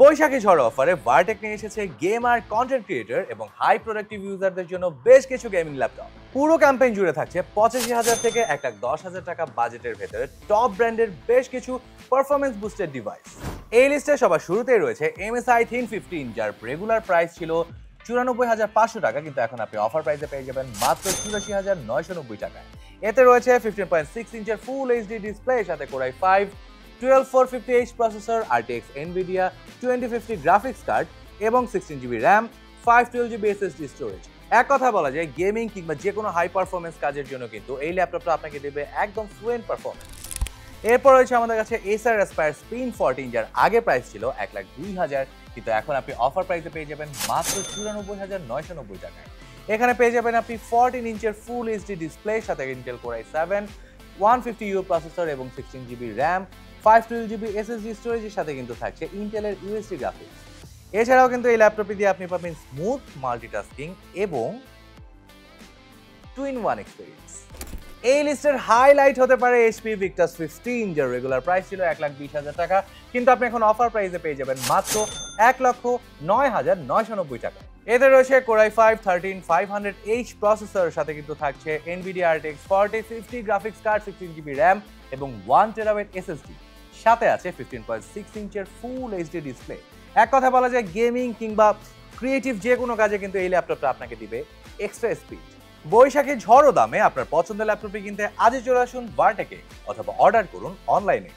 বৈশাখী ঝড় অফারে ভার্টেক নিয়ে এসেছে গেমার, কন্টেন্ট ক্রিয়েটর এবং হাই প্রোডাক্টিভ ইউজারদের জন্য বেশ কিছু গেমিং ল্যাপটপ। পুরো ক্যাম্পেইন জুড়ে থাকছে 85,000 থেকে 1,10,000 টাকা বাজেটের ভেতরে টপ ব্র্যান্ডের বেশ কিছু পারফরমেন্স বুস্টেড ডিভাইস। এই লিস্টে সবার শুরুতেই রয়েছে MSI Thin 15, যার রেগুলার প্রাইস ছিল 94,500 টাকা, কিন্তু এখন আপনি অফার প্রাইসে পেয়ে যাবেন মাত্র 84,990 টাকায়। এতে রয়েছে 15.6 ইঞ্চের ফুল এইচডি ডিসপ্লে, সাথে core i 5 12450H processor, RTX NVIDIA 2050 graphics card এবং 16GB RAM, 512GB SSD storage. এক কথা বলা যায় গেমিং কিংবা যে কোনো হাই পারফরমেন্স কাজের জন্য কিন্তু এই ল্যাপটপটা আপনাকে দেবে একদম ফ্লুয়েন্ট পারফরমেন্স। এরপর রয়েছে আমাদের কাছে Acer Aspire Spin 14, যার আগে প্রাইস ছিল 1,02,000, কিন্তু এখন আপনি অফার প্রাইসে পেয়ে যাবেন মাত্র 94,990 টাকায়। এখানে পেয়ে যাবেন আপনি 14 ইঞ্চের ফুল এইচডি ডিসপ্লে, সাথে ইন্টেল কোরাই 7 150U প্রসেসর এবং 16GB RAM, 512GB SSD স্টোরেজের সাথে কিন্তু থাকছে ইন্টেলের ইউএসডি গ্রাফিক্স। এছাড়াও কিন্তু এই ল্যাপটপটি দিয়ে আপনি পাবেন স্মুথ মাল্টিটাস্কিং এবং টুইন ওয়ান এক্সপেরিয়েন্স। এই লিস্টের হাইলাইট হতে পারে HP Victus 15, যার রেগুলার প্রাইস ছিল 1,20,000 টাকা, কিন্তু আপনি এখন অফার প্রাইসে পেয়ে যাবেন মাত্র 1,09,990 টাকা। এতে রয়েছে কোরাই 5 13500H প্রসেসর, সাথে কিন্তু থাকছে NVIDIA RTX 4050 graphics card, 16GB RAM এবং 1TB SSD, সাথে আছে 15.6 ইঞ্চের ফুল এইচডি ডিসপ্লে। এক কথা বলা যায় গেমিং কিংবা ক্রিয়েটিভ যে কোনো কাজে কিন্তু এই ল্যাপটপটা আপনাকে দিবে এক্সট্রা স্পিড। বৈশাখী ঝড়ো দামে আপনার পছন্দের ল্যাপটপটি কিনতে আজই চলে আসুন ভার্টেকে অথবা অর্ডার করুন অনলাইনে।